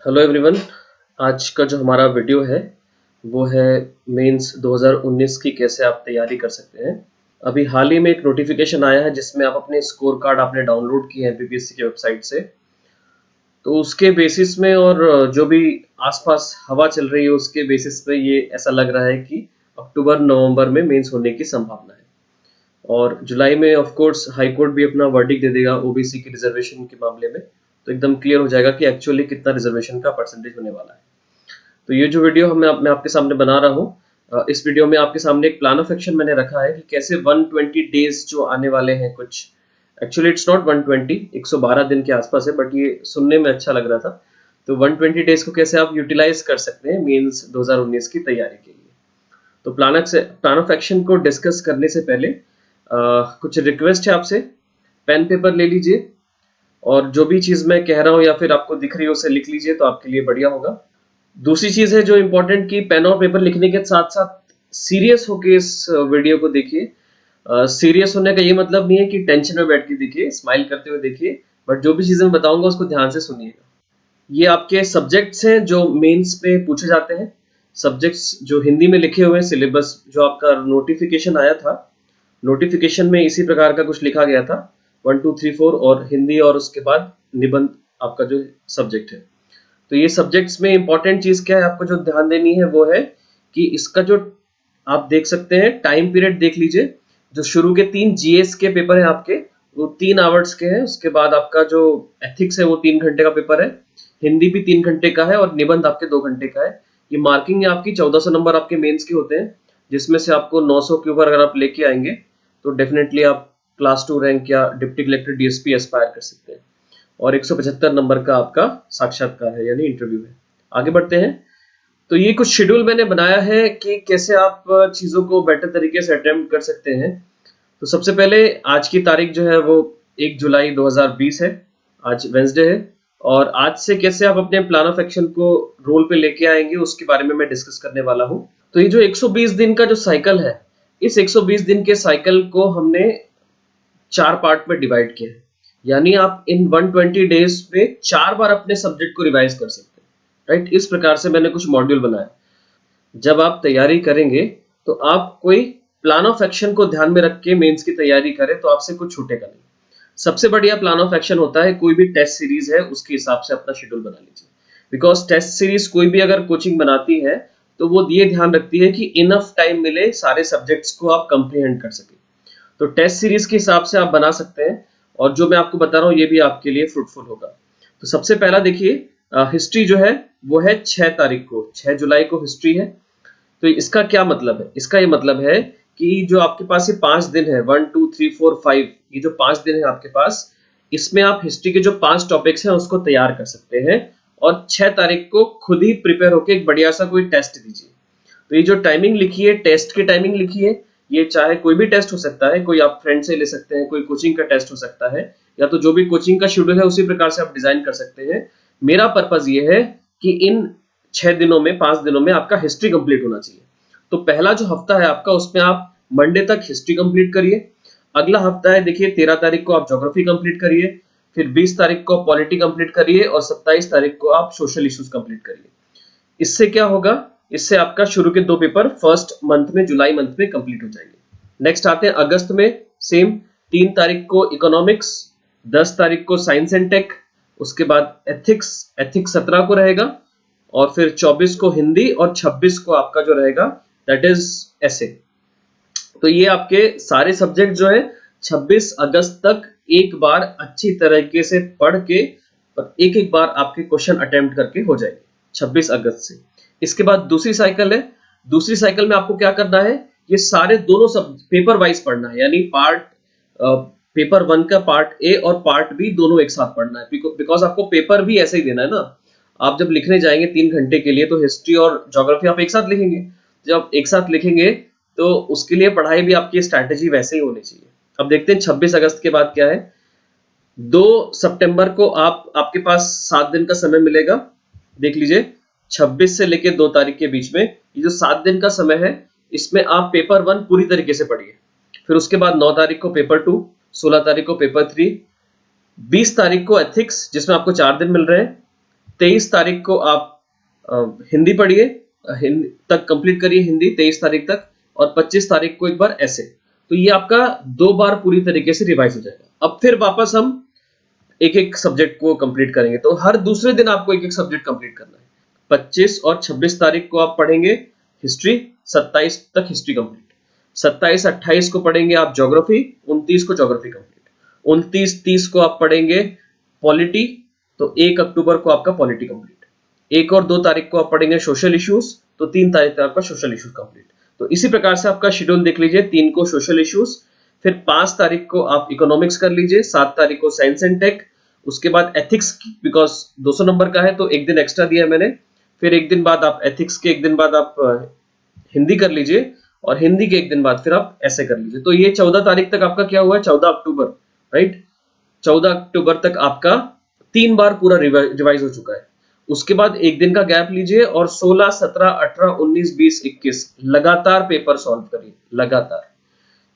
Hello everyone. आज का जो हमारा वीडियो है वो है मेंस 2019 की कैसे आप तैयारी कर सकते हैं। अभी हाल ही में एक नोटिफिकेशन आया है जिसमें आप अपने स्कोर कार्ड आपने डाउनलोड किए हैं बीपीएससी की वेबसाइट से। तो उसके बेसिस में और जो भी आसपास हवा चल रही है उसके बेसिस पे ये ऐसा लग रहा है कि अक्टूबर नवंबर में मेंस होने की संभावना है। और जुलाई में ऑफ कोर्स हाई कोर्ट भी अपना वर्डिक्ट दे देगा ओबीसी की रिजर्वेशन के मामले में, तो एकदम क्लियर हो जाएगा कि एक्चुअली कितना रिजर्वेशन का परसेंटेज होने वाला है। तो ये जो वीडियो मैं आपके सामने बना रहा हूँ, इस वीडियो में आपके सामने एक प्लान ऑफ एक्शन मैंने रखा है कि कैसे 120 डेज जो आने वाले हैं, कुछ एक्चुअली इट्स नॉट 120, 112 दिन के आसपास है, बट ये सुनने में अच्छा लग रहा था। तो 120 डेज को कैसे आप यूटिलाइज कर सकते हैं मेंस 2019 की तैयारी के लिए। तो प्लान ऑफ एक्शन को डिस्कस करने से पहले कुछ रिक्वेस्ट है आपसे। पेन पेपर ले लीजिए और जो भी चीज मैं कह रहा हूँ या फिर आपको दिख रही है उसे लिख लीजिए, तो आपके लिए बढ़िया होगा। दूसरी चीज है जो इम्पोर्टेंट, कि पेन और पेपर लिखने के साथ साथ सीरियस होके इस वीडियो को देखिए। सीरियस होने का ये मतलब नहीं है कि टेंशन में बैठ के देखिए, स्माइल करते हुए देखिए, बट जो भी चीजें मैं बताऊंगा उसको ध्यान से सुनिएगा। ये आपके सब्जेक्ट्स हैं जो मेंस पे पूछे जाते हैं। सब्जेक्ट्स जो हिंदी में लिखे हुए हैं, सिलेबस जो आपका नोटिफिकेशन आया था, नोटिफिकेशन में इसी प्रकार का कुछ लिखा गया था, 1 2 3 4 और हिंदी और उसके बाद निबंध आपका जो सब्जेक्ट है। तो ये सब्जेक्ट्स में इंपॉर्टेंट चीज क्या है आपको जो ध्यान देनी है वो है कि इसका जो आप देख सकते हैं टाइम पीरियड देख लीजिए। जो शुरू के 3 जीएस के पेपर है आपके, वो 3 आवर्स के हैं। उसके बाद आपका जो एथिक्स है वो 3 घंटे का पेपर है। हिंदी भी 3 घंटे का है और निबंध आपके 2 घंटे का है। ये मार्किंग है आपकी 1400 नंबर आपके मेंस के होते हैं, जिसमें से आपको 900 के ऊपर अगर आप लेके आएंगे तो डेफिनेटली आप क्लास 2 रैंक या डिप्टी कलेक्टर डीएसपी एस्पायर कर सकते हैं। और 175 नंबर का आपका साक्षात्कार है यानी इंटरव्यू है। आगे बढ़ते हैं। तो ये कुछ शेड्यूल मैंने बनाया है कि कैसे आप चीजों को बेटर तरीके से अटेम्प्ट कर सकते हैं। तो सबसे पहले आज की तारीख जो है वो 1 जुलाई 2020 है। आज वेंसडे है। और आज से कैसे आप अपने प्लान ऑफ एक्शन को रोल पे लेके आएंगे उसके बारे में मैं डिस्कस करने वाला हूँ। तो ये जो 120 दिन का जो साइकिल है, इस 120 दिन के साइकिल को हमने 4 पार्ट में डिवाइड किया है। यानी आप इन 120 डेज में 4 बार अपने सब्जेक्ट को रिवाइज कर सकते हैं। राइट, इस प्रकार से मैंने कुछ मॉड्यूल बनाए। जब आप तैयारी करेंगे तो आप कोई प्लान ऑफ एक्शन को ध्यान में रख के मेंस की तैयारी करें तो आपसे कुछ छूटेगा नहीं। सबसे बढ़िया प्लान ऑफ एक्शन होता है कोई भी टेस्ट सीरीज है उसके हिसाब से अपना शेड्यूल बना लीजिए। बिकॉज टेस्ट सीरीज कोई भी अगर कोचिंग बनाती है तो वो ये ध्यान रखती है कि इनफ टाइम मिले सारे सब्जेक्ट्स को आप कंप्रीहेंड कर सके। तो टेस्ट सीरीज के हिसाब से आप बना सकते हैं और जो मैं आपको बता रहा हूँ ये भी आपके लिए फ्रूटफुल होगा। तो सबसे पहला देखिए, हिस्ट्री जो है वो है 6 तारीख को, 6 जुलाई को हिस्ट्री है। तो इसका क्या मतलब है? इसका ये मतलब है कि जो आपके पास ये 5 दिन है, 1 2 3 4 5, ये जो 5 दिन है आपके पास, इसमें आप हिस्ट्री के जो 5 टॉपिक्स हैं उसको तैयार कर सकते हैं और 6 तारीख को खुद ही प्रिपेयर होकर एक बढ़िया सा कोई टेस्ट दीजिए। तो ये जो टाइमिंग लिखी है, टेस्ट की टाइमिंग लिखी है, ये चाहे कोई भी टेस्ट हो सकता है, कोई आप फ्रेंड से ले सकते हैं, कोई कोचिंग का टेस्ट हो सकता है, या तो जो भी कोचिंग का शेड्यूल है उसी प्रकार से आप डिजाइन कर सकते हैं। मेरा पर्पज ये है कि इन 6 दिनों में, 5 दिनों में आपका हिस्ट्री कंप्लीट होना चाहिए। तो पहला जो हफ्ता है आपका उसमें आप मंडे तक हिस्ट्री कंप्लीट करिए। अगला हफ्ता है देखिए 13 तारीख को आप ज्योग्राफी कंप्लीट करिए, फिर 20 तारीख को आप पॉलिटी कंप्लीट करिए और 27 तारीख को आप सोशल इश्यूज कंप्लीट करिए। इससे क्या होगा? इससे आपका शुरू के 2 पेपर फर्स्ट मंथ में, जुलाई मंथ में कंप्लीट हो जाएंगे। नेक्स्ट आते हैं अगस्त में। सेम 3 तारीख को इकोनॉमिक्स, 10 तारीख को साइंस एंड टेक, उसके बाद एथिक्स, एथिक्स 17 को रहेगा, और फिर 24 को हिंदी और 26 को आपका जो रहेगा दैट इज एसे। तो ये आपके सारे सब्जेक्ट जो है 26 अगस्त तक एक बार अच्छी तरीके से पढ़ के एक एक बार आपके क्वेश्चन अटेम्प्ट करके हो जाएंगे 26 अगस्त से। इसके बाद दूसरी साइकिल है। दूसरी साइकिल में आपको क्या करना है, ये सारे दोनों सब पेपर वाइज पढ़ना है, यानी पेपर 1 का पार्ट ए और पार्ट बी दोनों एक साथ पढ़ना है। बिकॉज आपको पेपर भी ऐसे ही देना है ना। आप जब लिखने जाएंगे 3 घंटे के लिए तो हिस्ट्री और ज्योग्राफी आप एक साथ लिखेंगे। जब एक साथ लिखेंगे तो उसके लिए पढ़ाई भी आपकी स्ट्रैटेजी वैसे ही होनी चाहिए। अब देखते हैं 26 अगस्त के बाद क्या है। 2 सितंबर को आपके पास 7 दिन का समय मिलेगा। देख लीजिए 26 से लेके 2 तारीख के बीच में ये जो 7 दिन का समय है, इसमें आप पेपर 1 पूरी तरीके से पढ़िए। फिर उसके बाद 9 तारीख को पेपर 2, 16 तारीख को पेपर 3, 20 तारीख को एथिक्स जिसमें आपको 4 दिन मिल रहे हैं, 23 तारीख को आप हिंदी पढ़िए, हिंदी तक कंप्लीट करिए हिंदी 23 तारीख तक, और 25 तारीख को एक बार ऐसे। तो ये आपका 2 बार पूरी तरीके से रिवाइज हो जाएगा। अब फिर वापस हम एक एक सब्जेक्ट को कंप्लीट करेंगे, तो हर दूसरे दिन आपको एक एक सब्जेक्ट कंप्लीट करना है। 25 और 26 तारीख को आप पढ़ेंगे हिस्ट्री, 27 तक हिस्ट्री कंप्लीट, 27-28 को पढ़ेंगे आप ज्योग्राफी, 29 को ज्योग्राफी कंप्लीट, 29-30 को आप पढ़ेंगे पॉलिटी, तो 1 अक्टूबर को आपका पॉलिटी कंप्लीट, 1 और 2 तारीख को आप पढ़ेंगे सोशल इश्यूज, तो 3 तारीख तक आपका सोशल इश्यूज कंप्लीट। तो इसी प्रकार से आपका शेड्यूल देख लीजिए, 3 को सोशल इश्यूज, फिर 5 तारीख को आप इकोनॉमिक्स कर लीजिए, 7 तारीख को साइंस एंड टेक, उसके बाद एथिक्स, बिकॉज 200 नंबर का है तो एक दिन एक्स्ट्रा दिया है मैंने, फिर एक दिन बाद आप एथिक्स के, एक दिन बाद आप हिंदी कर लीजिए, और हिंदी के एक दिन बाद फिर आप ऐसे कर लीजिए। तो ये 14 तारीख तक आपका क्या हुआ है, 14 अक्टूबर, राइट, 14 अक्टूबर तक आपका 3 बार पूरा रिवाइज हो चुका है। उसके बाद एक दिन का गैप लीजिए और 16, 17, 18, 19, 20, 21 लगातार पेपर सॉल्व करिए लगातार।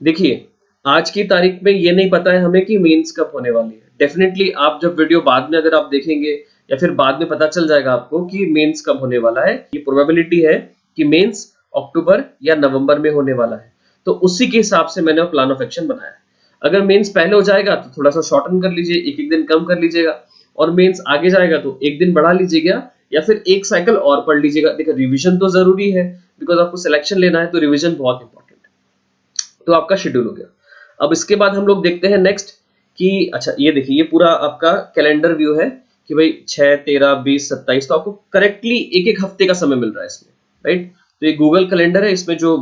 देखिए आज की तारीख में ये नहीं पता है हमें कि मेंस कब होने वाली है। डेफिनेटली आप जब वीडियो बाद में अगर आप देखेंगे या फिर बाद में पता चल जाएगा आपको कि मेंस कब होने वाला है, ये प्रोबेबिलिटी है कि मेंस अक्टूबर या नवंबर में होने वाला है। तो उसी के हिसाब से मैंने प्लान ऑफ एक्शन बनाया है। अगर मेंस पहले हो जाएगा तो थोड़ा सा शॉर्टन कर लीजिए, एक एक दिन कम कर लीजिएगा, और मेंस आगे जाएगा तो एक दिन बढ़ा लीजिएगा या फिर एक साइकिल और पढ़ लीजिएगा। देखिए रिवीजन तो जरूरी है, बिकॉज आपको सिलेक्शन लेना है, तो रिवीजन बहुत इंपॉर्टेंट है। तो आपका शेड्यूल हो गया। अब इसके बाद हम लोग देखते हैं नेक्स्ट कि अच्छा ये देखिए, ये पूरा आपका कैलेंडर व्यू है कि भाई 6, 13, 20, 27, तो आपको करेक्टली एक एक हफ्ते का समय मिल रहा है इसमें, राइट। तो ये गूगल कैलेंडर है, इसमें जो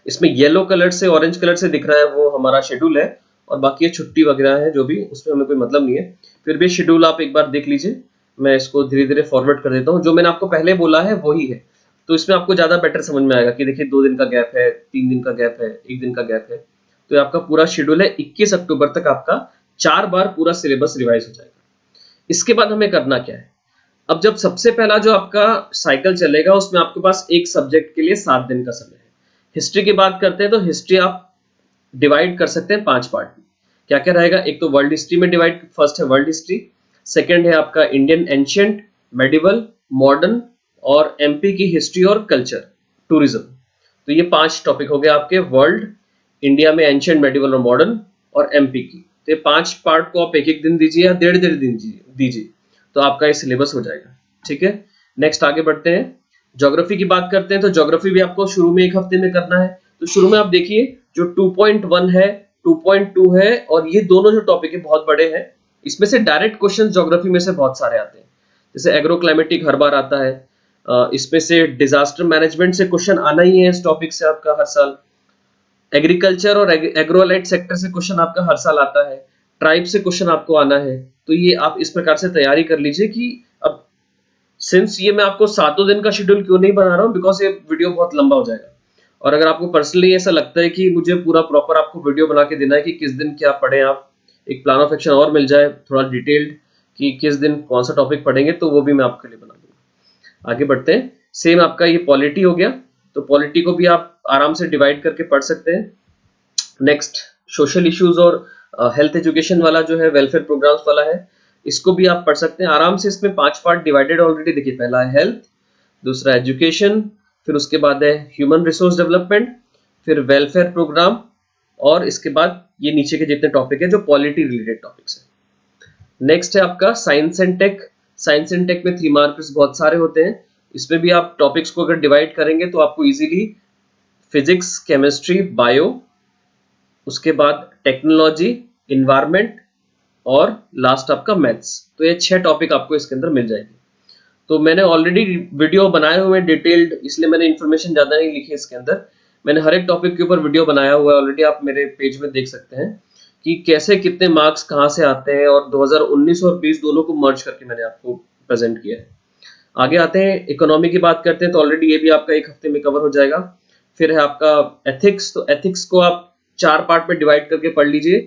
इसमें येलो कलर से ऑरेंज कलर से दिख रहा है वो हमारा शेड्यूल है, और बाकी ये छुट्टी वगैरह है जो भी, उसमें हमें कोई मतलब नहीं है। फिर भी शेड्यूल आप एक बार देख लीजिए, मैं इसको धीरे धीरे फॉरवर्ड कर देता हूँ। जो मैंने आपको पहले बोला है वही है, तो इसमें आपको ज्यादा बेटर समझ में आएगा कि देखिए 2 दिन का गैप है, 3 दिन का गैप है, 1 दिन का गैप है। तो ये आपका पूरा शेड्यूल है, 21 अक्टूबर तक आपका 4 बार पूरा सिलेबस रिवाइज हो जाएगा। इसके बाद हमें करना क्या है, अब जब सबसे पहला जो आपका साइकिल चलेगा उसमें आपके पास एक सब्जेक्ट के लिए 7 दिन का समय है। हिस्ट्री की बात करते हैं तो हिस्ट्री आप डिवाइड कर सकते हैं 5 पार्ट में। क्या क्या रहेगा, एक तो वर्ल्ड हिस्ट्री में डिवाइड, फर्स्ट है वर्ल्ड हिस्ट्री, सेकंड है आपका इंडियन एंशिएंट, मेडिवल, मॉडर्न, और एमपी की हिस्ट्री और कल्चर, टूरिज्म। तो ये 5 टॉपिक हो गए आपके, वर्ल्ड, इंडिया में एंशिएंट, मेडिवल और मॉडर्न, और एमपी की। तो ये 5 पार्ट को आप एक एक दिन दीजिए या डेढ़ डेढ़ दिन दीजिए, तो आपका ये सिलेबस हो जाएगा। ठीक है, नेक्स्ट आगे बढ़ते हैं। ज्योग्राफी की बात करते हैं तो ज्योग्राफी भी आपको शुरू में एक हफ्ते में करना है। तो शुरू में आप देखिए जो 2.1 है, 2.2 है, और ये दोनों जो टॉपिक है बहुत बड़े हैं। इसमें से डायरेक्ट क्वेश्चन ज्योग्राफी में से बहुत सारे आते हैं, जैसे एग्रोक्लाइमेटिक हर बार आता है, इसमें से डिजास्टर मैनेजमेंट से क्वेश्चन आना ही है इस टॉपिक से आपका हर साल, एग्रीकल्चर और एग्रोलाइट सेक्टर से क्वेश्चन आपका हर साल आता है, ट्राइब से क्वेश्चन आपको आना है। तो ये आप इस प्रकार से तैयारी कर लीजिए कि अब सिंस ये मैं आपको 7 दिन का शेड्यूल क्यों नहीं बना रहा हूँ, बिकॉज ये वीडियो बहुत लंबा हो जाएगा। और अगर आपको पर्सनली ऐसा लगता है कि मुझे पूरा प्रॉपर आपको वीडियो बना के देना है कि किस दिन क्या पढ़ें, आप एक प्लान ऑफ एक्शन और मिल जाए थोड़ा डिटेल्ड कि किस दिन कौन सा टॉपिक पढ़ेंगे, तो वो भी मैं आपके लिए बना दूंगा। आगे बढ़ते हैं। सेम आपका ये पॉलिटी हो गया, तो पॉलिटी को भी आप आराम से डिवाइड करके पढ़ सकते हैं। नेक्स्ट सोशल इश्यूज और हेल्थ एजुकेशन वाला जो है, वेलफेयर प्रोग्राम्स वाला है, इसको भी आप पढ़ सकते हैं आराम से। इसमें 5 पार्ट डिवाइडेड ऑलरेडी, देखिए पहला है हेल्थ, दूसरा एजुकेशन, फिर उसके बाद है ह्यूमन रिसोर्स डेवलपमेंट, फिर वेलफेयर प्रोग्राम, और इसके बाद ये नीचे के जितने टॉपिक है जो पॉलिटी रिलेटेड टॉपिक्स है। नेक्स्ट है आपका science and tech. Science and tech में 3 मार्क्स बहुत सारे होते हैं, इसमें भी आप टॉपिक्स को अगर डिवाइड करेंगे तो आपको इजीली फिजिक्स, केमिस्ट्री, बायो, उसके बाद टेक्नोलॉजी, इन्वायरमेंट, और लास्ट आपका मैथ्स, तो ये 6 टॉपिक आपको इसके अंदर मिल जाएगी। तो मैंने ऑलरेडी वीडियो बनाए हुए डिटेल्ड, इसलिए मैंने इन्फॉर्मेशन ज्यादा नहीं लिखी इसके अंदर। मैंने हर एक टॉपिक के ऊपर वीडियो बनाया हुआ है ऑलरेडी, आप मेरे पेज में देख सकते हैं कि कैसे कितने मार्क्स कहाँ से आते हैं, और 2019 और 20 दोनों को मर्ज करके मैंने आपको प्रेजेंट किया है। आगे आते हैं, इकोनॉमी की बात करते हैं तो ऑलरेडी ये भी आपका एक हफ्ते में कवर हो जाएगा। फिर है आपका एथिक्स, तो एथिक्स को आप 4 पार्ट में डिवाइड करके पढ़ लीजिए।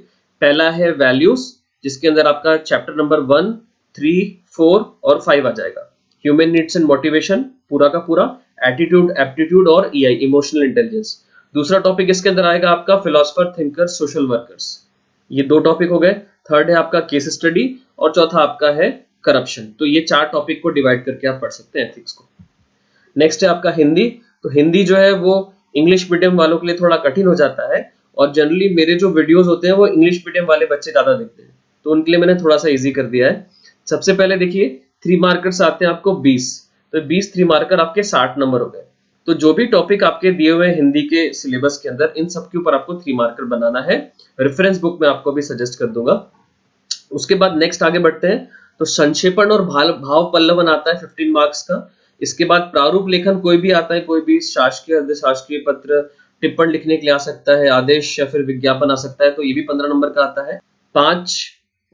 पहला है वैल्यूज, जिसके अंदर आपका चैप्टर नंबर 1, 3, 4 और 5 आ जाएगा। ह्यूमन नीड्स एंड मोटिवेशन पूरा का पूरा, एटीट्यूड, एप्टीट्यूड और ईआई, इमोशनल इंटेलिजेंस। दूसरा टॉपिक इसके अंदर आएगा आपका फिलोसफर, थिंकर, सोशल वर्कर्स, ये 2 टॉपिक हो गए। थर्ड है आपका केस स्टडी, और चौथा आपका है करप्शन। तो ये 4 टॉपिक को डिवाइड करके आप पढ़ सकते हैं एथिक्स को। नेक्स्ट है आपका हिंदी। तो हिंदी जो है वो इंग्लिश मीडियम वालों के लिए थोड़ा कठिन हो जाता है, और जनरली मेरे जो वीडियोस होते हैं वो इंग्लिश मीडियम वाले बच्चे ज्यादा देखते हैं, तो उनके लिए मैंने थोड़ा सा इजी कर दिया है। सबसे पहले देखिए 3 मार्कर्स आते हैं आपको 20, तो 20 3 मार्कर आपके 60 नंबर हो गए। तो जो भी टॉपिक आपके दिए हुए हैं हिंदी के सिलेबस के अंदर, इन सब के ऊपर आपको 3 मार्कर बनाना है। रेफरेंस बुक में आपको भी सजेस्ट कर दूंगा। उसके बाद नेक्स्ट आगे बढ़ते हैं। तो संक्षेपण और भाव पल्लवन आता है 15 मार्क्स का। इसके बाद प्रारूप लेखन कोई भी आता है, कोई भी शासकीय अर्धशासकीय पत्र टिप्पण लिखने के लिए आ सकता है, आदेश या फिर विज्ञापन आ सकता है, तो ये भी 15 नंबर का आता है। 5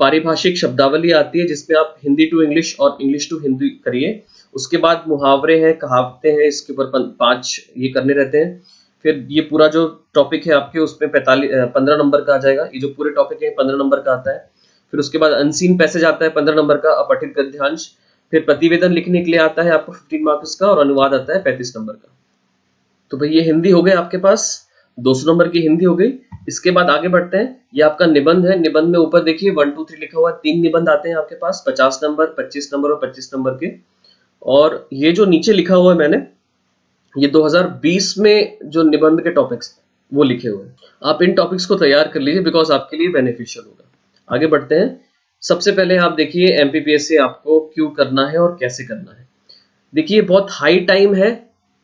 पारिभाषिक शब्दावली आती है जिसमें आप हिंदी टू इंग्लिश और इंग्लिश टू हिंदी करिए। उसके बाद मुहावरे हैं, कहावतें हैं, इसके ऊपर 5 ये करने रहते हैं। फिर ये पूरा जो टॉपिक है आपके उसमें 15 नंबर का आ जाएगा। ये जो पूरे टॉपिक है 15 नंबर का आता है। फिर उसके बाद अनसीन पैसेज आता है 15 नंबर का, अपठित गद्यांश। फिर प्रतिवेदन लिखने के लिए आता है आपको 15 मार्क्स का, और अनुवाद आता है 35 नंबर का। तो भाई ये हिंदी हो गए आपके पास, 200 नंबर की हिंदी हो गई। इसके बाद आगे बढ़ते हैं, ये आपका निबंध है। निबंध में ऊपर देखिए 1 2 3 लिखा हुआ है, 3 निबंध आते हैं आपके पास, 50 नंबर, 25 नंबर और 25 नंबर के। और ये जो नीचे लिखा हुआ है मैंने, ये 2020 में जो निबंध के टॉपिक्स वो लिखे हुए हैं। आप इन टॉपिक्स को तैयार कर लीजिए, बिकॉज आपके लिए बेनिफिशियल होगा। आगे बढ़ते हैं। सबसे पहले आप देखिए एमपीपीएससी आपको क्यों करना है और कैसे करना है। देखिए बहुत हाई टाइम है,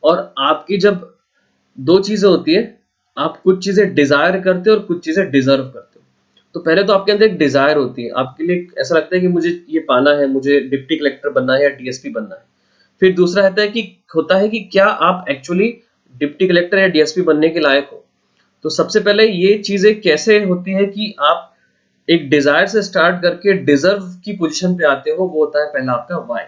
और आपकी जब 2 चीजें होती है, आप कुछ चीजें डिजायर करते हो और कुछ चीजें डिजर्व करते हो। तो पहले तो आपके अंदर एक डिजायर होती है, आपके लिए ऐसा लगता है कि मुझे ये पाना है, मुझे डिप्टी कलेक्टर बनना है या डीएसपी बनना है। फिर दूसरा होता है कि क्या आप एक्चुअली डिप्टी कलेक्टर या डीएसपी बनने के लायक हो। तो सबसे पहले ये चीजें कैसे होती है कि आप एक डिजायर से स्टार्ट करके डिजर्व की पोजीशन पे आते हो, वो होता है पहला आपका व्हाई,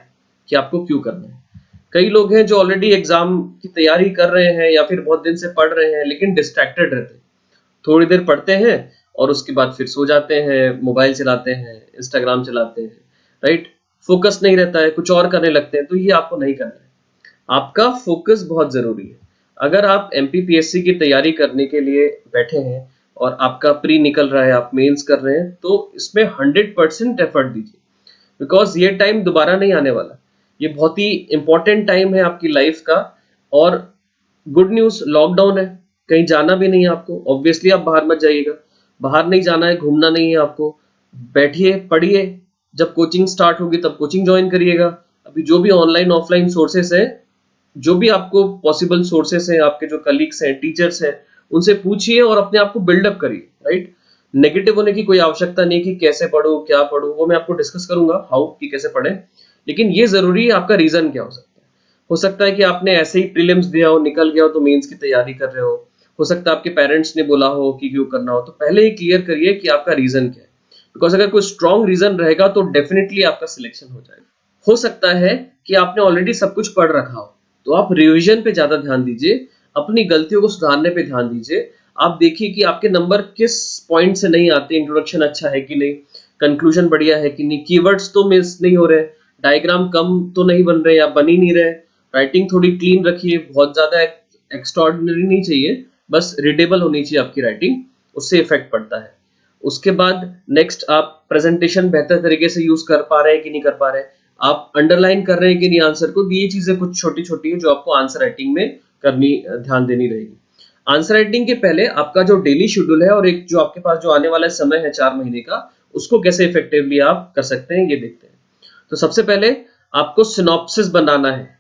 कि आपको क्यों करना है। कई लोग हैं जो ऑलरेडी एग्जाम की तैयारी कर रहे हैं या फिर बहुत दिन से पढ़ रहे हैं, लेकिन डिस्ट्रैक्टेड रहते हैं। थोड़ी देर पढ़ते हैं और उसके बाद फिर सो जाते हैं, मोबाइल चलाते हैं, इंस्टाग्राम चलाते हैं, राइट। फोकस नहीं रहता है, कुछ और करने लगते हैं। तो ये आपको नहीं करना है। आपका फोकस बहुत जरूरी है। अगर आप एमपीपीएससी की तैयारी करने के लिए बैठे हैं और आपका प्री निकल रहा है, आप मेंस कर रहे हैं, तो इसमें 100% एफर्ट दीजिए, बिकॉज ये टाइम दोबारा नहीं आने वाला। ये बहुत ही इंपॉर्टेंट टाइम है आपकी लाइफ का। और गुड न्यूज, लॉकडाउन है, कहीं जाना भी नहीं है आपको। ऑब्वियसली आप बाहर मत जाइएगा, बाहर नहीं जाना है, घूमना नहीं है आपको। बैठिए, पढ़िए, जब कोचिंग स्टार्ट होगी तब कोचिंग ज्वाइन करिएगा। अभी जो भी ऑनलाइन ऑफलाइन सोर्सेस है, जो भी आपको पॉसिबल सोर्सेस हैं, आपके जो कलीग्स हैं, टीचर्स हैं, उनसे पूछिए और अपने आप को बिल्डअप करिए, राइट। नेगेटिव होने की कोई आवश्यकता नहीं कि कैसे पढूं, क्या पढूं, वो मैं आपको डिस्कस करूंगा हाउ कि कैसे पढ़ें। लेकिन ये जरूरी है आपका रीजन क्या हो सकता है कि आपने ऐसे ही प्रीलिम्स दिया हो, निकल गया हो, तो मेंस की तैयारी कर रहे हो सकता है आपके पेरेंट्स ने बोला हो कि क्यों करना हो। तो पहले ही क्लियर करिए कि आपका रीजन क्या है, बिकॉज अगर कोई स्ट्रॉन्ग रीजन रहेगा तो डेफिनेटली आपका सिलेक्शन हो जाएगा। हो सकता है कि आपने ऑलरेडी सब कुछ पढ़ रखा हो, तो आप रिवीजन पे ज्यादा ध्यान दीजिए, अपनी गलतियों को सुधारने पे ध्यान दीजिए। आप देखिए कि आपके नंबर किस पॉइंट से नहीं आते, इंट्रोडक्शन अच्छा है कि नहीं, कंक्लूजन बढ़िया है कि नहीं, कीवर्ड्स तो मिस नहीं हो रहे, डायग्राम कम तो नहीं बन रहे या बन ही नहीं रहे, राइटिंग थोड़ी क्लीन रखिए, बहुत ज्यादा एक्स्ट्राऑर्डिनरी नहीं चाहिए, बस रीडेबल होनी चाहिए आपकी राइटिंग, उससे इफेक्ट पड़ता है। उसके बाद नेक्स्ट, आप प्रेजेंटेशन बेहतर तरीके से यूज कर पा रहे हैं कि नहीं कर पा रहे हैं, आप अंडरलाइन कर रहे हैं कि नहीं आंसर को। ये चीजें कुछ छोटी छोटी है जो आपको आंसर राइटिंग में करनी, ध्यान देनी रहेगी। आंसर राइटिंग के पहले आपका जो डेली शेड्यूल है और एक जो आपके पास जो आने वाला समय है 4 महीने का, उसको कैसे इफेक्टिवली आप कर सकते हैं ये देखते हैं। तो सबसे पहले आपको सिनॉप्सिस बनाना है।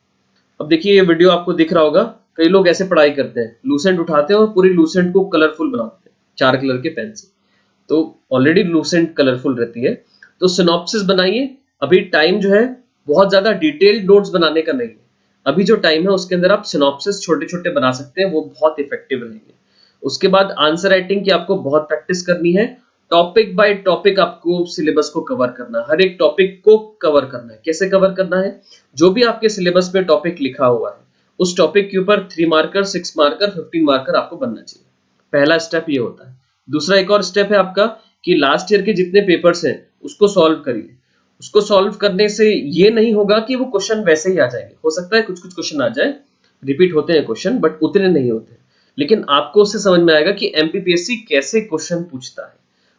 अब देखिए ये वीडियो आपको दिख रहा होगा, कई लोग ऐसे पढ़ाई करते हैं, लूसेंट उठाते हैं और पूरी लूसेंट को कलरफुल बनाते हैं 4 कलर के पेन से, तो ऑलरेडी लूसेंट कलरफुल रहती है। तो सिनॉप्सिस बनाइए। अभी टाइम जो है बहुत ज्यादा डिटेल्ड नोट्स बनाने का नहीं है, अभी जो टाइम है उसके अंदर आप सिनॉप्सिस छोटे छोटे बना सकते हैं, वो बहुत इफेक्टिव रहेंगे। उसके बाद आंसर राइटिंग की आपको बहुत प्रैक्टिस करनी है। टॉपिक बाय टॉपिक आपको सिलेबस को कवर करना है, हर एक टॉपिक को कवर करना है। कैसे कवर करना है, जो भी आपके सिलेबस में टॉपिक लिखा हुआ है उस टॉपिक के ऊपर 3 मार्कर, 6 मार्कर, 15 मार्कर आपको बनना चाहिए। पहला स्टेप ये होता है। दूसरा एक और स्टेप है आपका कि लास्ट ईयर के जितने पेपर्स हैं उसको सॉल्व करिए। उसको सॉल्व करने से ये नहीं होगा कि वो क्वेश्चन वैसे ही आ जाएंगे, हो सकता है कुछ कुछ क्वेश्चन आ जाए, रिपीट होते हैं क्वेश्चन, बट उतने नहीं होते, लेकिन आपको उससे समझ में आएगा कि एमपीपीएससी कैसे क्वेश्चन पूछता है।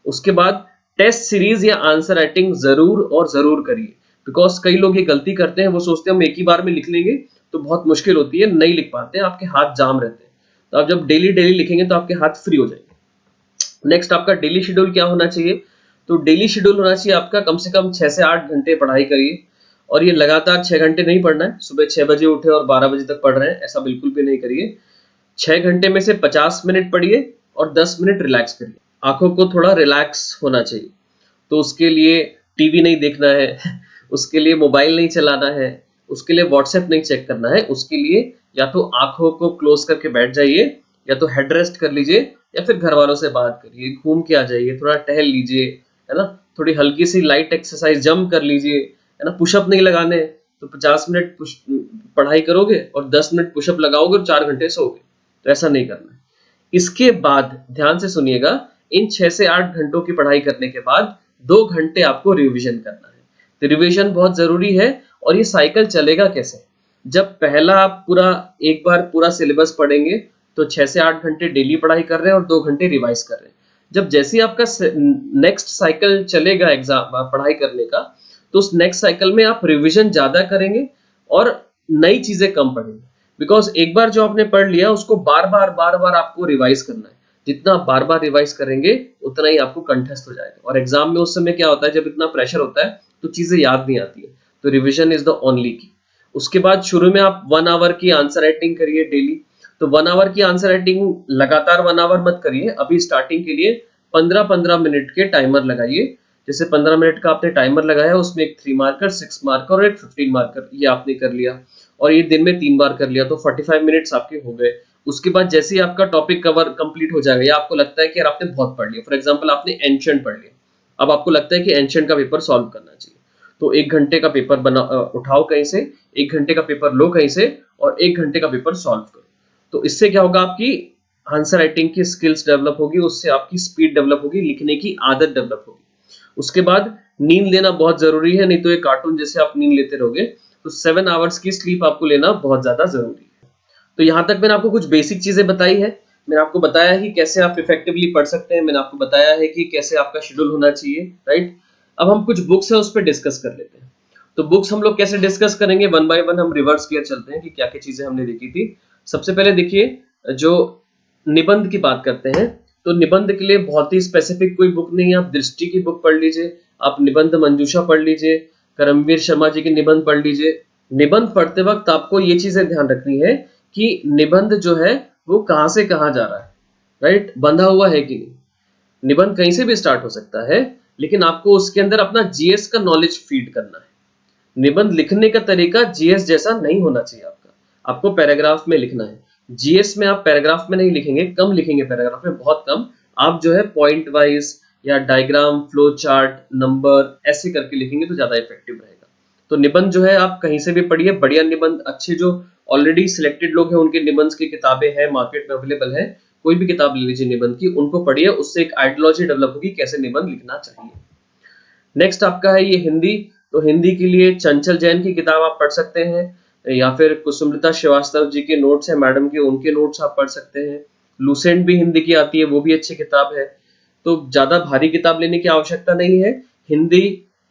उसके बाद टेस्ट सीरीज या आंसर राइटिंग जरूर और जरूर करिए, बिकॉज कई लोग ये गलती करते हैं, वो सोचते हैं हम एक ही बार में लिख लेंगे तो बहुत मुश्किल होती है, नहीं लिख पाते हैं, आपके हाथ जाम रहते हैं। तो आप जब डेली डेली लिखेंगे तो आपके हाथ फ्री हो जाएंगे। नेक्स्ट आपका डेली शेड्यूल क्या होना चाहिए? तो डेली शेड्यूल होना चाहिए आपका कम से कम 6 से 8 घंटे पढ़ाई करिए, और ये लगातार 6 घंटे नहीं पढ़ना है, सुबह 6 बजे उठे और 12 बजे तक पढ़ रहे हैं, ऐसा बिल्कुल भी नहीं करिए। 6 घंटे में से 50 मिनट पढ़िए और 10 मिनट रिलैक्स करिए। आंखों को थोड़ा रिलैक्स होना चाहिए, तो उसके लिए टीवी नहीं देखना है उसके लिए मोबाइल नहीं चलाना है, उसके लिए व्हाट्सएप नहीं चेक करना है, उसके लिए या तो आंखों को क्लोज करके बैठ जाइए, या तो हेड रेस्ट कर लीजिए, या फिर घर वालों से बात करिए, घूम के आ जाइए, थोड़ा टहल लीजिए, है ना, थोड़ी हल्की सी लाइट एक्सरसाइज, जंप कर लीजिए, है ना, पुशअप नहीं लगाने, तो 50 मिनट पढ़ाई करोगे और 10 मिनट पुशअप लगाओगे और 4 घंटे सोओगे, तो ऐसा नहीं करना है। इसके बाद ध्यान से सुनिएगा, इन 6 से 8 घंटों की पढ़ाई करने के बाद 2 घंटे आपको रिवीजन करना है। तो रिवीजन बहुत जरूरी है। और ये साइकिल चलेगा कैसे? जब पहला आप पूरा एक बार पूरा सिलेबस पढ़ेंगे तो 6 से 8 घंटे डेली पढ़ाई कर रहे हैं और 2 घंटे रिवाइज कर रहे हैं। जब जैसे ही आपका नेक्स्ट साइकिल चलेगा एग्जाम पढ़ाई करने का, तो उस नेक्स्ट साइकिल में आप रिवीजन ज्यादा करेंगे और नई चीजें कम पढ़ेंगे। बिकॉज एक बार जो आपने पढ़ लिया उसको बार बार आपको रिवाइज करना है। जितना आप बार बार रिवाइज करेंगे उतना ही आपको कंठस्थ हो जाएगा। और एग्जाम में उस समय क्या होता है, जब इतना प्रेशर होता है तो चीजें याद नहीं आती है। तो रिविजन इज द ओनली की। उसके बाद शुरू में आप 1 आवर की आंसर राइटिंग करिए डेली। तो 1 आवर की आंसर राइटिंग लगातार 1 आवर मत करिए, अभी स्टार्टिंग के लिए 15-15 मिनट के टाइमर लगाइए। जैसे 15 मिनट का आपने टाइमर लगाया, उसमें एक 3 मार्कर, 6 मार्कर और एक 15 मार्कर, ये आपने कर लिया और ये दिन में 3 बार कर लिया, तो 45 मिनट्स आपके हो गए। उसके बाद जैसे ही आपका टॉपिक कवर कंप्लीट हो जाएगा, या आपको लगता है कि यार आपने बहुत पढ़ लिया, फॉर एग्जांपल आपने एंशिएंट पढ़ लिया, अब आपको लगता है कि एंशिएंट का पेपर सॉल्व करना चाहिए, तो 1 घंटे का पेपर उठाओ कहीं से, 1 घंटे का पेपर लो कहीं से और 1 घंटे का पेपर सॉल्व करो। तो इससे क्या होगा, आपकी आंसर राइटिंग की स्किल्स डेवलप होगी, उससे आपकी स्पीड डेवलप होगी, लिखने की आदत डेवलप होगी। उसके बाद नींद लेना बहुत जरूरी है, नहीं तो ये कार्टून जैसे आप नींद लेते रहोगे। तो 7 आवर्स की स्लीप आपको लेना बहुत ज्यादा जरूरी है। तो यहाँ तक मैंने आपको कुछ बेसिक चीजें बताई है। मैंने आपको बताया है कि कैसे आप इफेक्टिवली पढ़ सकते हैं, मैंने आपको बताया है कि कैसे आपका शेड्यूल होना चाहिए, राइट। अब हम कुछ बुक्स है उस पर डिस्कस कर लेते हैं। तो बुक्स हम लोग कैसे डिस्कस करेंगे, वन बाय वन हम रिवर्स किया चलते हैं कि क्या क्या चीजें हमने देखी थी। सबसे पहले देखिए, जो निबंध की बात करते हैं, तो निबंध के लिए बहुत ही स्पेसिफिक कोई बुक नहीं है, आप दृष्टि की बुक पढ़ लीजिए, आप निबंध मंजूषा पढ़ लीजिए, करमवीर शर्मा जी के निबंध पढ़ लीजिए। निबंध पढ़ते वक्त आपको ये चीजें ध्यान रखनी है कि निबंध जो है वो कहां से कहां जा रहा है, राइट, बंधा हुआ है कि नहीं। निबंध कहीं से भी स्टार्ट हो सकता है, लेकिन आपको उसके अंदर अपना जीएस का नॉलेज फीड करना है। निबंध लिखने का तरीका जीएस जैसा नहीं होना चाहिए आपका, आपको पैराग्राफ में लिखना है। जीएस में आप पैराग्राफ में नहीं लिखेंगे, कम लिखेंगे, पैराग्राफ में बहुत कम। आप जो है पॉइंट वाइज या डायग्राम, फ्लो चार्ट, नंबर ऐसे करके लिखेंगे तो ज्यादा इफेक्टिव रहेगा। तो निबंध जो है आप कहीं से भी पढ़िए, बढ़िया निबंध, अच्छे जो ऑलरेडी सिलेक्टेड लोग हैं उनके निबंध की किताबें हैं, मार्केट में अवेलेबल है, कोई भी किताब ले लीजिए निबंध की, उनको पढ़िए, उससे एक आइडियोलॉजी डेवलप होगी कैसे निबंध लिखना चाहिए। नेक्स्ट आपका है ये हिंदी। तो हिंदी के लिए चंचल जैन की किताब आप पढ़ सकते हैं, या फिर कुसुमलता श्रीवास्तव जी के नोट्स हैं मैडम के, उनके नोट्स आप पढ़ सकते हैं। लूसेंट भी हिंदी की आती है, वो भी अच्छी किताब है। तो ज्यादा भारी किताब लेने की आवश्यकता नहीं है। हिंदी,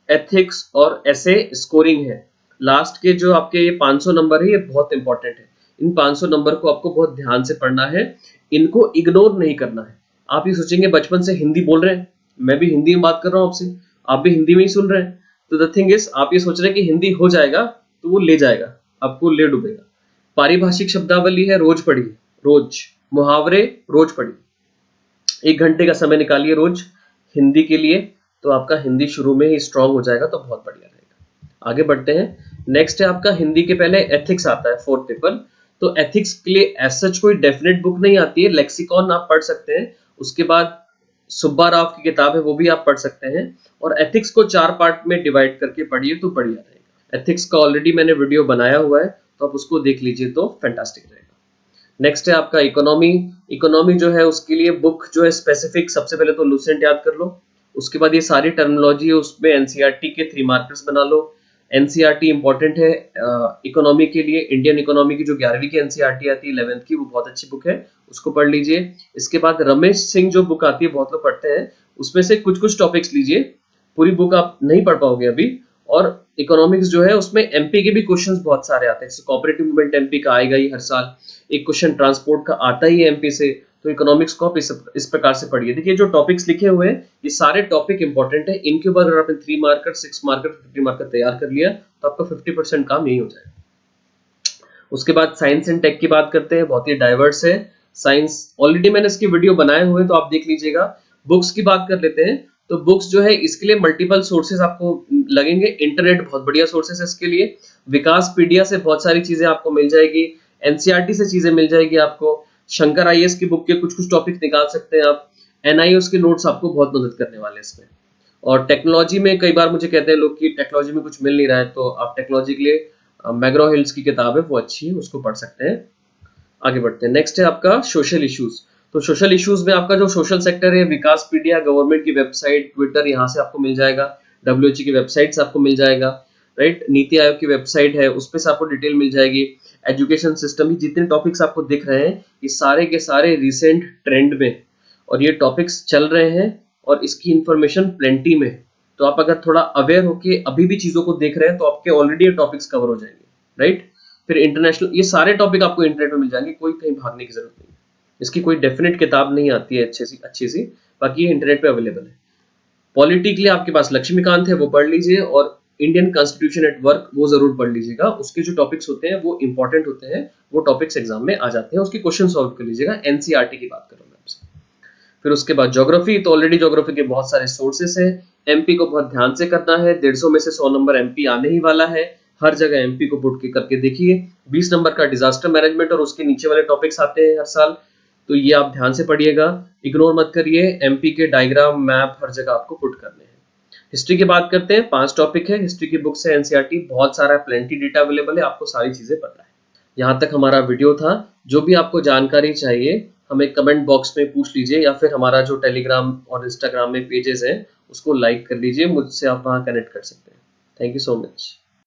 एथिक्स और ऐसे स्कोरिंग है। लास्ट के जो आपके ये 500 नंबर है, ये बहुत इंपॉर्टेंट है। इन 500 नंबर को आपको बहुत ध्यान से पढ़ना है, इनको इग्नोर नहीं करना है। आप ये सोचेंगे बचपन से हिंदी बोल रहे हैं, मैं भी हिंदी में बात कर रहा हूँ आपसे, आप भी हिंदी में ही सुन रहे हैं, तो द थिंग इज आप ये सोच रहे हैं कि हिंदी हो जाएगा, तो वो ले जाएगा, आपको ले डूबेगा। पारिभाषिक शब्दावली है, रोज पढ़िए, रोज। मुहावरे रोज पढ़िए, 1 घंटे का समय निकालिए रोज हिंदी के लिए, तो आपका हिंदी शुरू में ही स्ट्रांग हो जाएगा, तो बहुत बढ़िया रहेगा। आगे बढ़ते हैं। नेक्स्ट है आपका हिंदी के पहले एथिक्स आता है, 4th पेपर। तो एथिक्स के लिए एज सच कोई डेफिनेट बुक नहीं आती है, लेक्सिकॉन आप पढ़ सकते हैं। उसके बाद सुब्बा राव की किताब है, वो भी आप पढ़ सकते हैं। और एथिक्स को 4 पार्ट में डिवाइड करके पढ़िए तो बढ़िया रहेगा। एथिक्स का ऑलरेडी मैंने वीडियो बनाया हुआ है, तो आप उसको देख लीजिए तो फैंटास्टिक रहेगा। नेक्स्ट है आपका इकोनॉमी। इकोनॉमी जो है उसके लिए बुक जो है स्पेसिफिक, सबसे पहले तो लूसेंट याद कर लो, उसके बाद ये सारी टर्मिनोलॉजी है उसमें एनसीईआरटी के 3 मार्कर्स बना लो। एनसीईआरटी इंपॉर्टेंट है इकोनॉमी के लिए। इंडियन इकोनॉमी की जो 11वीं की एनसीईआरटी आती है, 11th की, वो बहुत अच्छी बुक है, उसको पढ़ लीजिए। इसके बाद रमेश सिंह जो बुक आती है, बहुत लोग पढ़ते हैं, उसमें से कुछ कुछ टॉपिक्स लीजिए, पूरी बुक आप नहीं पढ़ पाओगे अभी, और इकोनॉमिक्स जो है उसमें एमपी के भी क्वेश्चंस बहुत सारे आते हैं, जैसे कोऑपरेटिव मूवमेंट एमपी का आएगा ही हर साल, एक क्वेश्चन ट्रांसपोर्ट का आता ही है एमपी से। तो इकोनॉमिक्स को आप इस प्रकार से पढ़िए। देखिए जो टॉपिक्स लिखे हुए हैं ये सारे टॉपिक इंपॉर्टेंट है, इनके ऊपर अगर आपने 3 मार्कर 6 मार्कर 50 मार्कर तैयार कर लिया तो आपका 50% काम यही हो जाएगा। उसके बाद साइंस एंड टेक की बात करते हैं, बहुत ही डाइवर्स है साइंस, ऑलरेडी मैंने इसकी वीडियो बनाए हुए हैं तो आप देख लीजिएगा। बुक्स की बात कर लेते हैं, तो बुक्स जो है इसके लिए मल्टीपल सोर्सेज आपको लगेंगे, इंटरनेट बहुत बढ़िया सोर्सेज है इसके लिए, विकासपीडिया से बहुत सारी चीजें आपको मिल जाएगी, एनसीईआरटी से चीजें मिल जाएगी आपको, शंकर आईएएस की बुक के कुछ कुछ टॉपिक निकाल सकते हैं आप, एनआईओएस के नोट्स आपको बहुत मदद करने वाले हैं इसमें। और टेक्नोलॉजी में कई बार मुझे कहते हैं लोग कि टेक्नोलॉजी में कुछ मिल नहीं रहा है, तो आप टेक्नोलॉजी के लिए मैग्रो हिल्स की किताब है वो अच्छी है, उसको पढ़ सकते हैं। आगे बढ़ते हैं, नेक्स्ट है आपका सोशल इश्यूज। तो सोशल इश्यूज में आपका जो सोशल सेक्टर है, विकासपीडिया, गवर्नमेंट की वेबसाइट, ट्विटर, यहाँ से आपको मिल जाएगा, डब्ल्यूएचओ की वेबसाइट से आपको मिल जाएगा, राइट, नीति आयोग की वेबसाइट है उस पर से आपको डिटेल मिल जाएगी, एजुकेशन सिस्टम, जितने टॉपिक्स आपको दिख रहे हैं ये सारे के सारे रिसेंट ट्रेंड में और ये टॉपिक्स चल रहे हैं और इसकी इंफॉर्मेशन प्लेंटी में। तो आप अगर थोड़ा अवेयर होके अभी भी चीजों को देख रहे हैं तो आपके ऑलरेडी ये टॉपिक्स कवर हो जाएंगे, राइट। फिर इंटरनेशनल, ये सारे टॉपिक आपको इंटरनेट पे मिल जाएंगे, कोई कहीं भागने की जरूरत नहीं है, इसकी कोई डेफिनेट किताब नहीं आती है अच्छी सी, बाकी ये इंटरनेट पे अवेलेबल है। पॉलिटी के लिए आपके पास लक्ष्मीकांत है वो पढ़ लीजिए, और इंडियन कॉन्स्टिट्यूशन एट वर्क वो जरूर पढ़ लीजिएगा, उसके जो टॉपिक्स होते हैं वो इंपॉर्टेंट होते हैं, वो टॉपिक्स एग्जाम में आ जाते हैं, उसकी क्वेश्चन सॉल्व कर लीजिएगा। एनसीईआरटी की बात करूँ मैं आपसे। फिर उसके बाद ज्योग्राफी, तो ऑलरेडी ज्योग्राफी के बहुत सारे सोर्सेस हैं, एमपी को बहुत ध्यान से करना है, 150 में से 100 नंबर एमपी आने ही वाला है, हर जगह एमपी को पुट के करके देखिए। 20 नंबर का डिजास्टर मैनेजमेंट और उसके नीचे वाले टॉपिक्स आते हैं हर साल, तो ये आप ध्यान से पढ़िएगा, इग्नोर मत करिए, एमपी के डायग्राम मैप हर जगह आपको पुट करने हैं। हिस्ट्री की बात करते हैं, 5 टॉपिक है, हिस्ट्री की बुक से एनसीईआरटी, बहुत सारा प्लेंटी डेटा अवेलेबल है, आपको सारी चीजें पता है। यहाँ तक हमारा वीडियो था, जो भी आपको जानकारी चाहिए हमें कमेंट बॉक्स में पूछ लीजिए, या फिर हमारा जो टेलीग्राम और इंस्टाग्राम में पेजेस हैं उसको लाइक कर लीजिए, मुझसे आप वहाँ कनेक्ट कर सकते हैं। Thank you so much.